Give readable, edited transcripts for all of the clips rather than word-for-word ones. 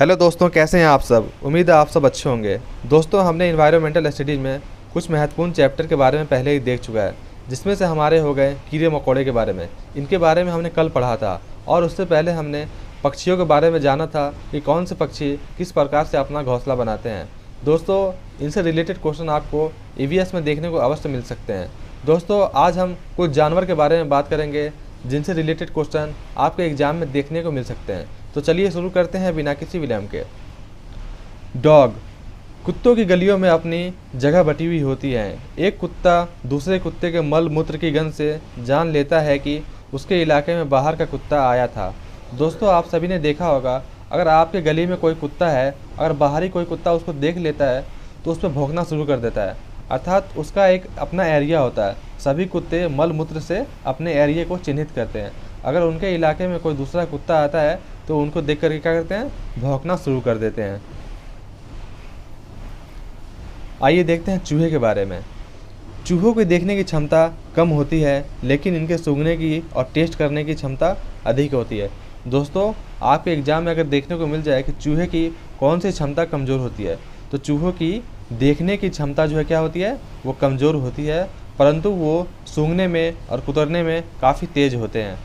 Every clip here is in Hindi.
हेलो दोस्तों, कैसे हैं आप सब। उम्मीद है आप सब अच्छे होंगे। दोस्तों, हमने इन्वायरमेंटल स्टडीज़ में कुछ महत्वपूर्ण चैप्टर के बारे में पहले ही देख चुका है, जिसमें से हमारे हो गए कीड़े मकोड़े के बारे में। इनके बारे में हमने कल पढ़ा था और उससे पहले हमने पक्षियों के बारे में जाना था कि कौन से पक्षी किस प्रकार से अपना घोंसला बनाते हैं। दोस्तों, इनसे रिलेटेड क्वेश्चन आपको ईवीएस में देखने को अवश्य मिल सकते हैं। दोस्तों, आज हम कुछ जानवर के बारे में बात करेंगे जिनसे रिलेटेड क्वेश्चन आपके एग्जाम में देखने को मिल सकते हैं। तो चलिए शुरू करते हैं बिना किसी विलंब के। डॉग कुत्तों की गलियों में अपनी जगह बटी हुई होती है। एक कुत्ता दूसरे कुत्ते के मल मूत्र की गंध से जान लेता है कि उसके इलाके में बाहर का कुत्ता आया था। दोस्तों, आप सभी ने देखा होगा, अगर आपके गली में कोई कुत्ता है, अगर बाहरी कोई कुत्ता उसको देख लेता है तो उस पर भौंकना शुरू कर देता है। अर्थात उसका एक अपना एरिया होता है। सभी कुत्ते मल मूत्र से अपने एरिया को चिन्हित करते हैं। अगर उनके इलाके में कोई दूसरा कुत्ता आता है तो उनको देख करके क्या करते हैं, भौंकना शुरू कर देते हैं। आइए देखते हैं चूहे के बारे में। चूहों को देखने की क्षमता कम होती है, लेकिन इनके सूंघने की और टेस्ट करने की क्षमता अधिक होती है। दोस्तों, आपके एग्जाम में अगर देखने को मिल जाए कि चूहे की कौन सी क्षमता कमज़ोर होती है, तो चूहों की देखने की क्षमता जो है क्या होती है, वो कमज़ोर होती है, परंतु वो सूंघने में और कुतरने में काफ़ी तेज़ होते हैं।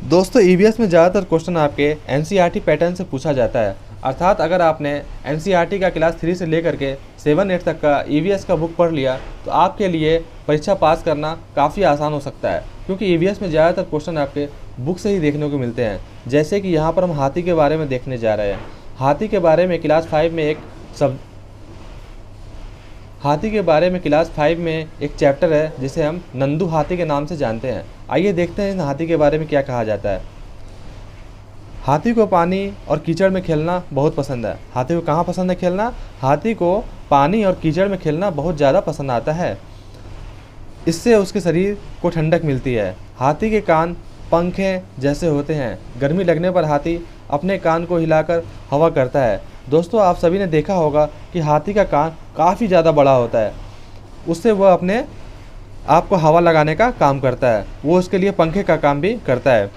दोस्तों, ईवीएस में ज़्यादातर क्वेश्चन आपके एनसीईआरटी पैटर्न से पूछा जाता है। अर्थात अगर आपने एनसीईआरटी का क्लास 3 से लेकर के 7-8 तक का ईवीएस का बुक पढ़ लिया तो आपके लिए परीक्षा पास करना काफ़ी आसान हो सकता है, क्योंकि ईवीएस में ज़्यादातर क्वेश्चन आपके बुक से ही देखने को मिलते हैं। जैसे कि यहाँ पर हम हाथी के बारे में देखने जा रहे हैं। हाथी के बारे में क्लास 5 में एक चैप्टर है जिसे हम नंदू हाथी के नाम से जानते हैं। आइए देखते हैं इन हाथी के बारे में क्या कहा जाता है। हाथी को पानी और कीचड़ में खेलना बहुत पसंद है। हाथी को कहाँ पसंद है खेलना? हाथी को पानी और कीचड़ में खेलना बहुत ज़्यादा पसंद आता है। इससे उसके शरीर को ठंडक मिलती है। हाथी के कान पंखे जैसे होते हैं। गर्मी लगने पर हाथी अपने कान को हिलाकर हवा करता है। दोस्तों, आप सभी ने देखा होगा कि हाथी का कान काफ़ी ज़्यादा बड़ा होता है। उससे वह अपने आप को हवा लगाने का काम करता है। वो उसके लिए पंखे का काम भी करता है।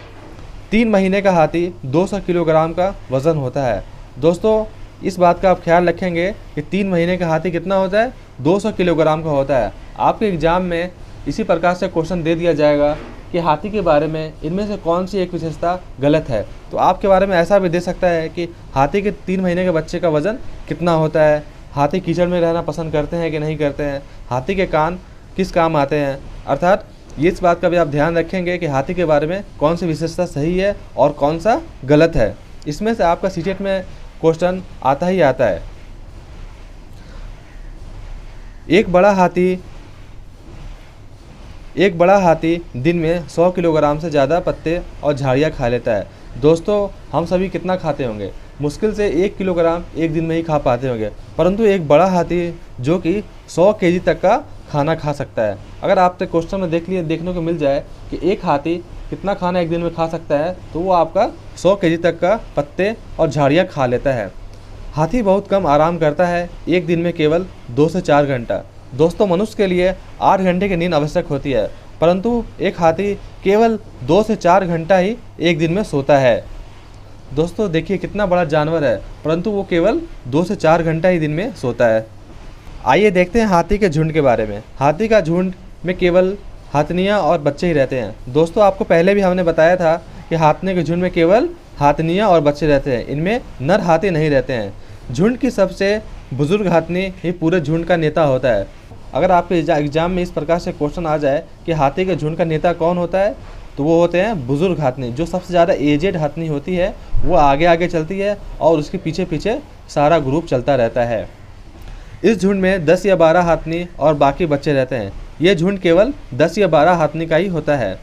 3 महीने का हाथी 200 किलोग्राम का वज़न होता है। दोस्तों, इस बात का आप ख्याल रखेंगे कि 3 महीने का हाथी कितना होता है, 200 किलोग्राम का होता है। आपके एग्ज़ाम में इसी प्रकार से क्वेश्चन दे दिया जाएगा कि हाथी के बारे में इनमें से कौन सी एक विशेषता गलत है। तो आपके बारे में ऐसा भी दे सकता है कि हाथी के 3 महीने के बच्चे का वज़न कितना होता है, हाथी कीचड़ में रहना पसंद करते हैं कि नहीं करते हैं, हाथी के कान किस काम आते हैं। अर्थात ये इस बात का भी आप ध्यान रखेंगे कि हाथी के बारे में कौन सी विशेषता सही है और कौन सा गलत है। इसमें से आपका सीटेट में क्वेश्चन आता ही आता है। एक बड़ा हाथी दिन में 100 किलोग्राम से ज़्यादा पत्ते और झाड़ियाँ खा लेता है। दोस्तों, हम सभी कितना खाते होंगे? मुश्किल से 1 किलोग्राम एक दिन में ही खा पाते होंगे, परंतु एक बड़ा हाथी जो कि 100 केजी तक का खाना खा सकता है। अगर आपसे क्वेश्चन में देखने को मिल जाए कि एक हाथी कितना खाना एक दिन में खा सकता है, तो वो आपका 100 केजी तक का पत्ते और झाड़ियाँ खा लेता है। हाथी बहुत कम आराम करता है, एक दिन में केवल 2 से 4 घंटा। दोस्तों, मनुष्य के लिए 8 घंटे की नींद आवश्यक होती है, परंतु एक हाथी केवल 2 से 4 घंटा ही एक दिन में सोता है। दोस्तों, देखिए कितना बड़ा जानवर है, परंतु वो केवल 2 से 4 घंटा ही दिन में सोता है। आइए देखते हैं हाथी के झुंड के बारे में। हाथी का झुंड में केवल हाथनियाँ और बच्चे ही रहते हैं। दोस्तों, आपको पहले भी हमने बताया था कि हाथनी के झुंड में केवल हाथनियाँ और बच्चे रहते हैं, इनमें नर हाथी नहीं रहते हैं। झुंड की सबसे बुजुर्ग हाथनी ही पूरे झुंड का नेता होता है। अगर आपके एग्जाम में इस प्रकार से क्वेश्चन आ जाए कि हाथी के झुंड का नेता कौन होता है, तो वो होते हैं बुजुर्ग हाथनी। जो सबसे ज़्यादा एजेड हाथनी होती है वो आगे आगे चलती है और उसके पीछे पीछे सारा ग्रुप चलता रहता है। इस झुंड में 10 या 12 हाथनी और बाकी बच्चे रहते हैं। ये झुंड केवल 10 या 12 हाथनी का ही होता है।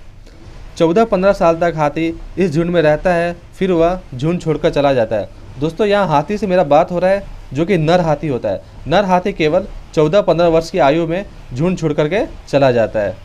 14-15 साल तक हाथी इस झुंड में रहता है, फिर वह झुंड छोड़कर चला जाता है। दोस्तों, यहाँ हाथी से मेरा बात हो रहा है जो कि नर हाथी होता है। नर हाथी केवल 14-15 वर्ष की आयु में झुंड छोड़ करके चला जाता है।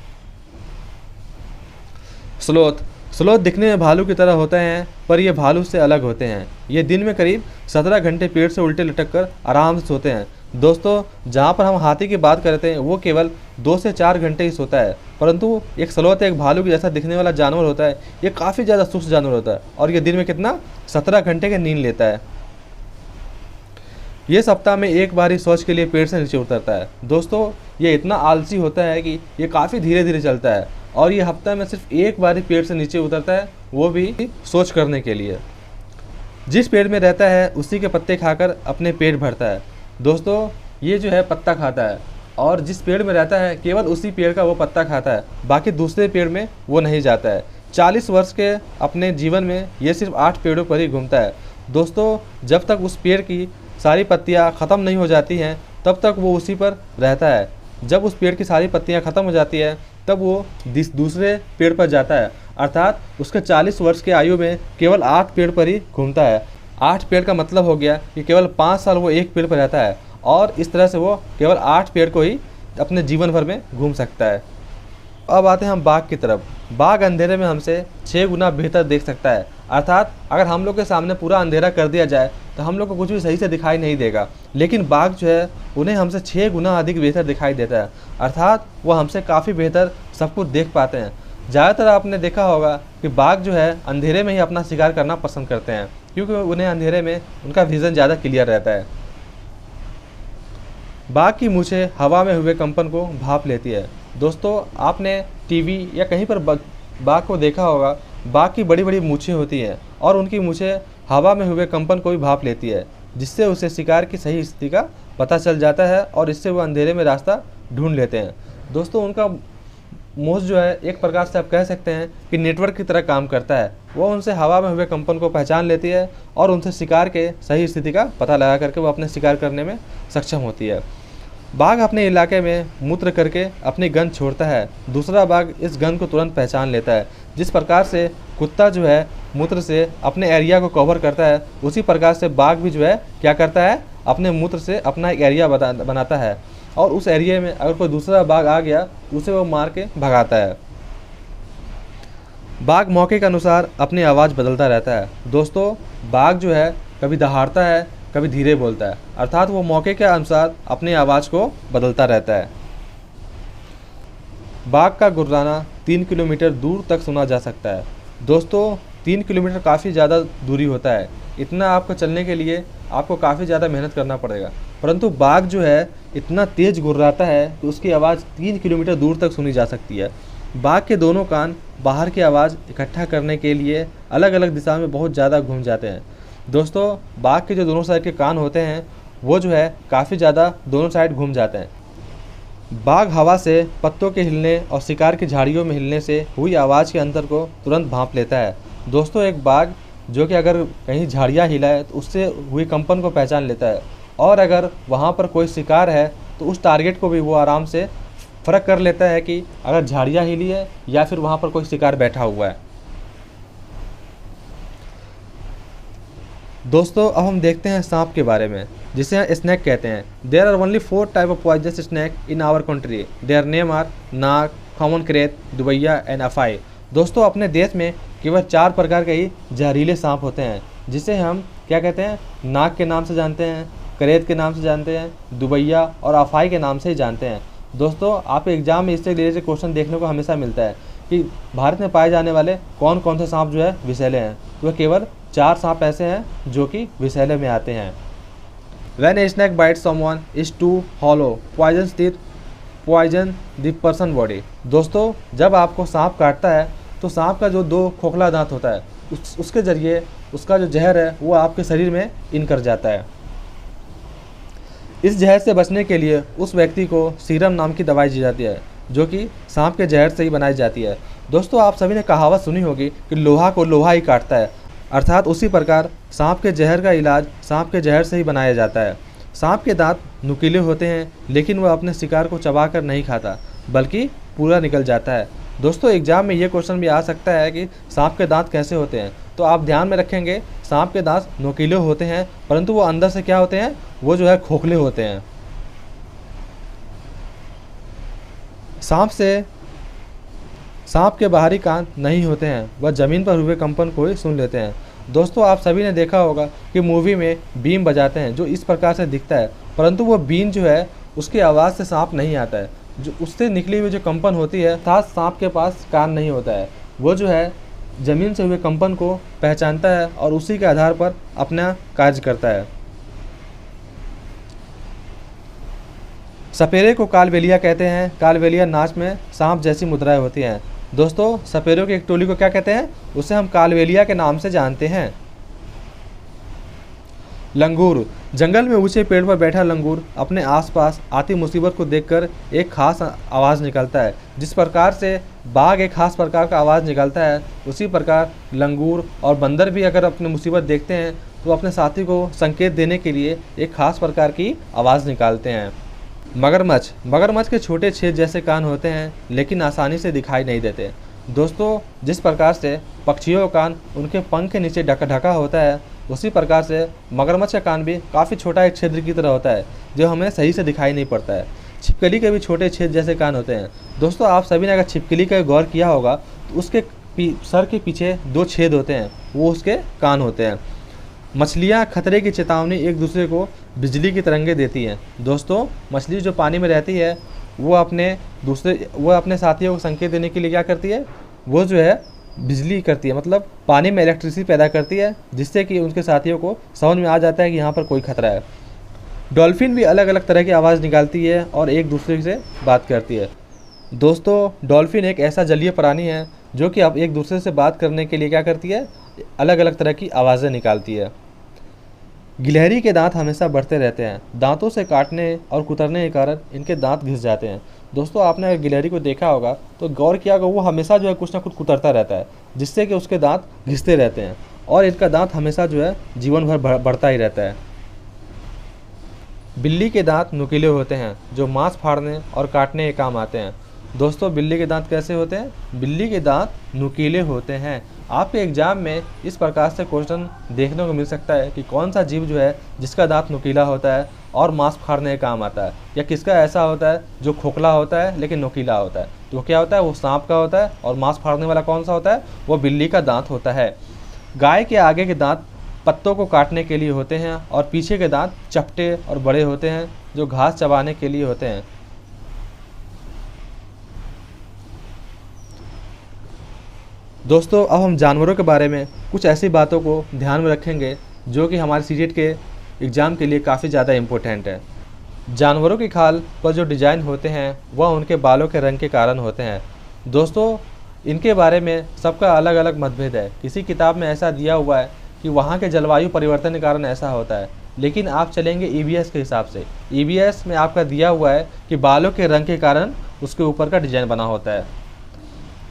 स्लोथ दिखने में भालू की तरह होते हैं, पर ये भालू से अलग होते हैं। ये दिन में करीब 17 घंटे पेड़ से उल्टे लटक कर आराम से सोते हैं। दोस्तों, जहाँ पर हम हाथी की बात करते हैं वो केवल 2 से 4 घंटे ही सोता है, परंतु एक स्लोथ एक भालू के जैसा दिखने वाला जानवर होता है। ये काफ़ी ज़्यादा सुस्त जानवर होता है और ये दिन में कितना 17 घंटे की नींद लेता है। ये सप्ताह में एक बार ही शौच के लिए पेड़ से नीचे उतरता है। दोस्तों ये इतना आलसी होता है कि ये काफ़ी धीरे धीरे चलता है और ये हफ्ता में सिर्फ एक बार ही पेड़ से नीचे उतरता है, वो भी शौच करने के लिए। जिस पेड़ में रहता है उसी के पत्ते खाकर अपने पेट भरता है। दोस्तों ये जो है पत्ता खाता है और जिस पेड़ में रहता है केवल उसी पेड़ का वो पत्ता खाता है, बाकी दूसरे पेड़ में वो नहीं जाता है। 40 वर्ष के अपने जीवन में ये सिर्फ 8 पेड़ों पर ही घूमता है। दोस्तों जब तक उस पेड़ की सारी पत्तियां ख़त्म नहीं हो जाती हैं तब तक वो उसी पर रहता है। जब उस पेड़ की सारी पत्तियां ख़त्म हो जाती है तब वो दूसरे पेड़ पर जाता है, अर्थात उसके 40 वर्ष की आयु में केवल 8 पेड़ पर ही घूमता है। 8 पेड़ का मतलब हो गया कि केवल 5 साल वो एक पेड़ पर रहता है और इस तरह से वो केवल 8 पेड़ को ही अपने जीवन भर में घूम सकता है। अब आते हैं हम बाघ की तरफ। बाघ अंधेरे में हमसे 6 गुना बेहतर देख सकता है, अर्थात अगर हम लोग के सामने पूरा अंधेरा कर दिया जाए तो हम लोग को कुछ भी सही से दिखाई नहीं देगा, लेकिन बाघ जो है उन्हें हमसे 6 गुना अधिक बेहतर दिखाई देता है, अर्थात वो हमसे काफ़ी बेहतर सब कुछ देख पाते हैं। ज़्यादातर आपने देखा होगा कि बाघ जो है अंधेरे में ही अपना शिकार करना पसंद करते हैं, क्योंकि उन्हें अंधेरे में उनका विज़न ज़्यादा क्लियर रहता है। बाघ की मूछें हवा में हुए कंपन को भाप लेती है। दोस्तों आपने टीवी या कहीं पर बाघ को देखा होगा, बाघ की बड़ी बड़ी मूछें होती हैं और उनकी मूछें हवा में हुए कंपन को भी भाप लेती है, जिससे उसे शिकार की सही स्थिति का पता चल जाता है और इससे वो अंधेरे में रास्ता ढूंढ लेते हैं। दोस्तों उनका मूछ जो है एक प्रकार से आप कह सकते हैं कि नेटवर्क की तरह काम करता है। वो उनसे हवा में हुए कंपन को पहचान लेती है और उनसे शिकार के सही स्थिति का पता लगा करके वो अपने शिकार करने में सक्षम होती है। बाघ अपने इलाके में मूत्र करके अपनी गंध छोड़ता है, दूसरा बाघ इस गंध को तुरंत पहचान लेता है। जिस प्रकार से कुत्ता जो है मूत्र से अपने एरिया को कवर करता है, उसी प्रकार से बाघ भी जो है क्या करता है, अपने मूत्र से अपना एक एरिया बनाता है और उस एरिया में अगर कोई दूसरा बाघ आ गया तो उसे वो मार के भगाता है। बाघ मौके के अनुसार अपनी आवाज़ बदलता रहता है। दोस्तों बाघ जो है कभी दहाड़ता है, कभी धीरे बोलता है, अर्थात वो मौके के अनुसार अपनी आवाज़ को बदलता रहता है। बाघ का गुर्राना 3 किलोमीटर दूर तक सुना जा सकता है। दोस्तों 3 किलोमीटर काफ़ी ज़्यादा दूरी होता है, इतना आपको चलने के लिए आपको काफ़ी ज़्यादा मेहनत करना पड़ेगा, परंतु बाघ जो है इतना तेज़ गुर्राता है कि उसकी आवाज़ 3 किलोमीटर दूर तक सुनी जा सकती है। बाघ के दोनों कान बाहर की आवाज़ इकट्ठा करने के लिए अलग अलग दिशा में बहुत ज़्यादा घूम जाते हैं। दोस्तों बाघ के जो दोनों साइड के कान होते हैं वो जो है काफ़ी ज़्यादा दोनों साइड घूम जाते हैं। बाघ हवा से पत्तों के हिलने और शिकार की झाड़ियों में हिलने से हुई आवाज़ के अंतर को तुरंत भांप लेता है। दोस्तों एक बाघ जो कि अगर कहीं झाड़ियाँ हिलाए तो उससे हुई कंपन को पहचान लेता है और अगर वहाँ पर कोई शिकार है तो उस टारगेट को भी वो आराम से फ़र्क कर लेता है कि अगर झाड़ियाँ हिली है या फिर वहाँ पर कोई शिकार बैठा हुआ है। दोस्तों अब हम देखते हैं सांप के बारे में, जिसे स्नैक कहते हैं। There are only 4 type of poisonous snake in our country. Their name are Naag, common krait, Dubaiya and Afai. दोस्तों अपने देश में केवल 4 प्रकार के ही जहरीले सांप होते हैं, जिसे हम क्या कहते हैं, नाग के नाम से जानते हैं, क्रेत के नाम से जानते हैं, दुबैया और अफाई के नाम से ही जानते हैं। दोस्तों आप एग्जाम में इससे रिलेटेड क्वेश्चन देखने को हमेशा मिलता है कि भारत में पाए जाने वाले कौन कौन से सांप जो है विषैले हैं, तो केवल 4 सांप ऐसे हैं जो कि विषैले में आते हैं। When a snake bites someone is too hollow, poisons teeth poison the person body। दोस्तों जब आपको सांप काटता है तो सांप का जो 2 खोखला दांत होता है उसके जरिए उसका जो जहर है वो आपके शरीर में इन कर जाता है। इस जहर से बचने के लिए उस व्यक्ति को सीरम नाम की दवाई दी जाती है, जो कि सांप के जहर से ही बनाई जाती है। दोस्तों आप सभी ने कहावत सुनी होगी कि लोहा को लोहा ही काटता है, अर्थात उसी प्रकार सांप के जहर का इलाज सांप के जहर से ही बनाया जाता है। सांप के दांत नुकीले होते हैं, लेकिन वह अपने शिकार को चबाकर नहीं खाता बल्कि पूरा निकल जाता है। दोस्तों एग्जाम में ये क्वेश्चन भी आ सकता है कि सांप के दांत कैसे होते हैं, तो आप ध्यान में रखेंगे सांप के दांत नुकीले होते हैं, परंतु वो अंदर से क्या होते हैं, वो जो है खोखले होते हैं। सांप के बाहरी कान नहीं होते हैं, वह ज़मीन पर हुए कंपन को ही सुन लेते हैं। दोस्तों आप सभी ने देखा होगा कि मूवी में बीन बजाते हैं जो इस प्रकार से दिखता है, परंतु वो बीन जो है उसकी आवाज़ से सांप नहीं आता है, जो उससे निकली हुई जो कंपन होती है, अर्थात सांप के पास कान नहीं होता है, वो जो है ज़मीन से हुए कंपन को पहचानता है और उसी के आधार पर अपना कार्य करता है। सपेरे को कालबेलिया कहते हैं। कालबेलिया नाच में सांप जैसी मुद्राएं होती हैं। दोस्तों, सपेरों की एक टोली को क्या कहते हैं? उसे हम कालबेलिया के नाम से जानते हैं। लंगूर। जंगल में ऊंचे पेड़ पर बैठा लंगूर अपने आसपास आती मुसीबत को देखकर एक खास आवाज़ निकालता है। जिस प्रकार से बाघ एक खास प्रकार का आवाज़ निकालता है, उसी प्रकार लंगूर और बंदर भी अगर अपनी मुसीबत देखते हैं तो अपने साथी को संकेत देने के लिए एक खास प्रकार की आवाज़ निकालते हैं। मगरमच्छ। मगरमच्छ के छोटे छेद जैसे कान होते हैं, लेकिन आसानी से दिखाई नहीं देते। दोस्तों, जिस प्रकार से पक्षियों का कान उनके पंख के नीचे ढका होता है, उसी प्रकार से मगरमच्छ का कान भी काफ़ी छोटा एक छिद्र की तरह होता है, जो हमें सही से दिखाई नहीं पड़ता है। छिपकली के भी छोटे छेद जैसे कान होते हैं। दोस्तों, आप सभी ने अगर छिपकली का गौर किया होगा तो उसके सर के पीछे 2 छेद होते हैं, वो उसके कान होते हैं। मछलियाँ खतरे की चेतावनी एक दूसरे को बिजली की तरंगें देती हैं। दोस्तों, मछली जो पानी में रहती है वो अपने साथियों को संकेत देने के लिए क्या करती है? वो जो है बिजली करती है, मतलब पानी में इलेक्ट्रिसिटी पैदा करती है, जिससे कि उनके साथियों को समझ में आ जाता है कि यहाँ पर कोई खतरा है। डॉल्फिन भी अलग अलग तरह की आवाज़ निकालती है और एक दूसरे से बात करती है। दोस्तों, डॉल्फिन एक ऐसा जलीय प्राणी है जो कि अब एक दूसरे से बात करने के लिए क्या करती है? अलग अलग तरह की आवाज़ें निकालती है। गिलहरी के दांत हमेशा बढ़ते रहते हैं। दांतों से काटने और कुतरने के कारण इनके दांत घिस जाते हैं। दोस्तों, आपने अगर गिलहरी को देखा होगा तो गौर किया होगा, वो हमेशा जो है कुछ ना कुछ कुतरता रहता है, जिससे कि उसके दांत घिसते रहते हैं और इनका दांत हमेशा जो है जीवन भर बढ़ता ही रहता है। बिल्ली के दांत नुकीले होते हैं, जो मांस फाड़ने और काटने के काम आते हैं। दोस्तों, बिल्ली के दांत कैसे होते हैं? बिल्ली के दांत नुकीले होते हैं। आपके एग्जाम में इस प्रकार से क्वेश्चन देखने को मिल सकता है कि कौन सा जीव जो है जिसका दांत नुकीला होता है और मांस फाड़ने के काम आता है, या किसका ऐसा होता है जो खोखला होता है लेकिन नुकीला होता है। तो क्या होता है? वो सांप का होता है। और मांस फाड़ने वाला कौन सा होता है? वो बिल्ली का दांत होता है। गाय के आगे के दांत पत्तों को काटने के लिए होते हैं और पीछे के दांत चपटे और बड़े होते हैं, जो घास चबाने के लिए होते हैं। दोस्तों, अब हम जानवरों के बारे में कुछ ऐसी बातों को ध्यान में रखेंगे जो कि हमारे सीटेट के एग्ज़ाम के लिए काफ़ी ज़्यादा इम्पोर्टेंट है। जानवरों की खाल पर जो डिज़ाइन होते हैं वह उनके बालों के रंग के कारण होते हैं। दोस्तों, इनके बारे में सबका अलग अलग मतभेद है। किसी किताब में ऐसा दिया हुआ है कि वहाँ के जलवायु परिवर्तन के कारण ऐसा होता है, लेकिन आप चलेंगे ईवीएस के हिसाब से। ईवीएस में आपका दिया हुआ है कि बालों के रंग के कारण उसके ऊपर का डिज़ाइन बना होता है।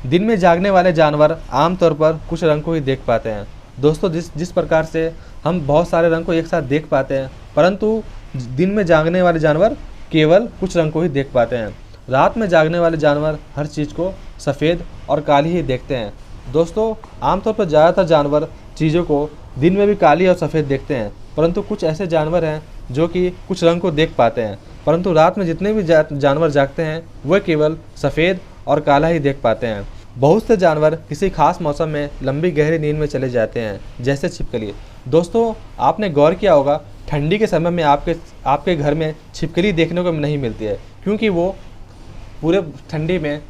दिन में जागने वाले जानवर आमतौर पर कुछ रंग को ही देख पाते हैं। दोस्तों, जिस प्रकार से हम बहुत सारे रंग को एक साथ देख पाते हैं, परंतु दिन में जागने वाले जानवर केवल कुछ रंग को ही देख पाते हैं। रात में जागने वाले जानवर हर चीज़ को सफ़ेद और काली ही देखते हैं। दोस्तों, आमतौर पर ज़्यादातर जानवर चीज़ों को दिन में भी काली और सफ़ेद देखते हैं, परंतु कुछ ऐसे जानवर हैं जो कि कुछ रंग को देख पाते हैं, परंतु रात में जितने भी जानवर जागते हैं वह केवल सफ़ेद और काला ही देख पाते हैं। बहुत से जानवर किसी खास मौसम में लंबी गहरी नींद में चले जाते हैं, जैसे छिपकली। दोस्तों, आपने गौर किया होगा ठंडी के समय में आपके घर में छिपकली देखने को नहीं मिलती है, क्योंकि वो पूरे ठंडी में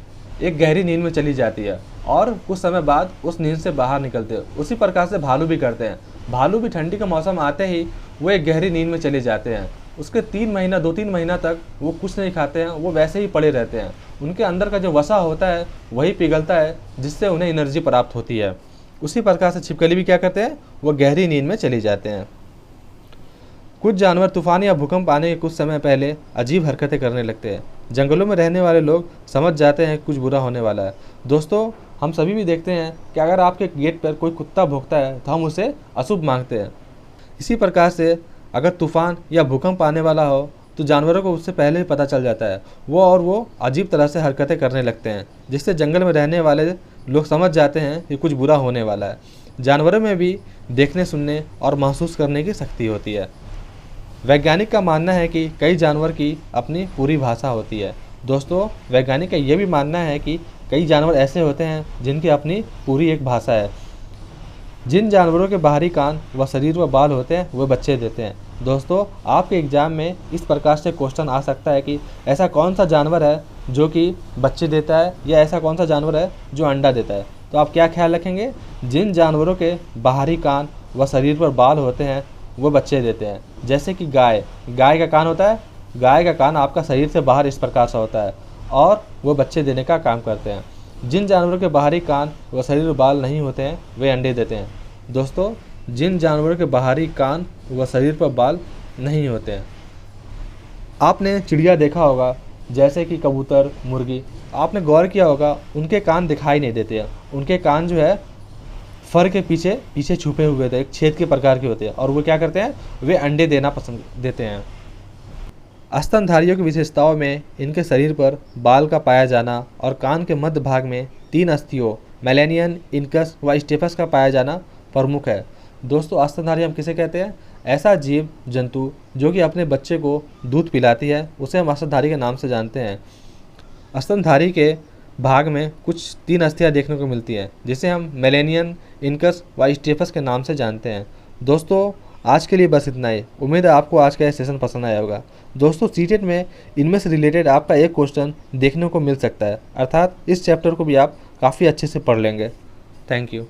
एक गहरी नींद में चली जाती है और कुछ समय बाद उस नींद से बाहर निकलते हैं। उसी प्रकार से भालू भी करते हैं। भालू भी ठंडी का मौसम आते ही वो एक गहरी नींद में चले जाते हैं। उसके 2-3 महीना तक वो कुछ नहीं खाते हैं, वो वैसे ही पड़े रहते हैं। उनके अंदर का जो वसा होता है वही पिघलता है, जिससे उन्हें एनर्जी प्राप्त होती है। उसी प्रकार से छिपकली भी क्या करते हैं? वो गहरी नींद में चली जाते हैं। कुछ जानवर तूफान या भूकंप आने के कुछ समय पहले अजीब हरकतें करने लगते हैं। जंगलों में रहने वाले लोग समझ जाते हैं कुछ बुरा होने वाला है। दोस्तों, हम सभी भी देखते हैं कि अगर आपके गेट पर कोई कुत्ता भौंकता है तो हम उसे अशुभ मांगते हैं। इसी प्रकार से अगर तूफान या भूकंप आने वाला हो तो जानवरों को उससे पहले ही पता चल जाता है, वो अजीब तरह से हरकतें करने लगते हैं, जिससे जंगल में रहने वाले लोग समझ जाते हैं कि कुछ बुरा होने वाला है। जानवरों में भी देखने, सुनने और महसूस करने की शक्ति होती है। वैज्ञानिक का मानना है कि कई जानवर की अपनी पूरी भाषा होती है। दोस्तों, वैज्ञानिक का यह भी मानना है कि कई जानवर ऐसे होते हैं जिनकी अपनी पूरी एक भाषा है। जिन जानवरों के बाहरी कान व शरीर व बाल होते हैं वे बच्चे देते हैं। दोस्तों, आपके एग्जाम में इस प्रकार से क्वेश्चन आ सकता है कि ऐसा कौन सा जानवर है जो कि बच्चे देता है, या ऐसा कौन सा जानवर है जो अंडा देता है। तो आप क्या ख्याल रखेंगे? जिन जानवरों के बाहरी कान व शरीर पर बाल होते हैं वो बच्चे देते हैं। जैसे कि गाय का कान होता है गाय का कान आपका शरीर से बाहर इस प्रकार से होता है और वो बच्चे देने का काम करते हैं। जिन जानवरों के बाहरी कान व शरीर में बाल नहीं होते हैं वे अंडे देते हैं। दोस्तों, जिन जानवरों के बाहरी कान व शरीर पर बाल नहीं होते हैं, आपने चिड़िया देखा होगा जैसे कि कबूतर, मुर्गी, आपने गौर किया होगा उनके कान दिखाई नहीं देते हैं। उनके कान जो है फर के पीछे पीछे छुपे हुए थे, एक छेद के प्रकार के होते हैं और वो क्या करते हैं, वे अंडे देना पसंद देते हैं। स्तनधारियों की विशेषताओं में इनके शरीर पर बाल का पाया जाना और कान के मध्य भाग में 3 अस्थियों मेलेनियन, इनकस व स्टेपस का पाया जाना प्रमुख है। दोस्तों, स्तनधारी हम किसे कहते हैं? ऐसा जीव जंतु जो कि अपने बच्चे को दूध पिलाती है उसे हम स्तनधारी के नाम से जानते हैं। स्तनधारी के भाग में कुछ 3 अस्थियाँ देखने को मिलती हैं जिसे हम मेलेनियन, इनकस व स्टेपस के नाम से जानते हैं। दोस्तों, आज के लिए बस इतना ही। उम्मीद है आपको आज का यह सेशन पसंद आया होगा। दोस्तों, सीटेट में इनमें से रिलेटेड आपका एक क्वेश्चन देखने को मिल सकता है, अर्थात इस चैप्टर को भी आप काफ़ी अच्छे से पढ़ लेंगे। Thank you.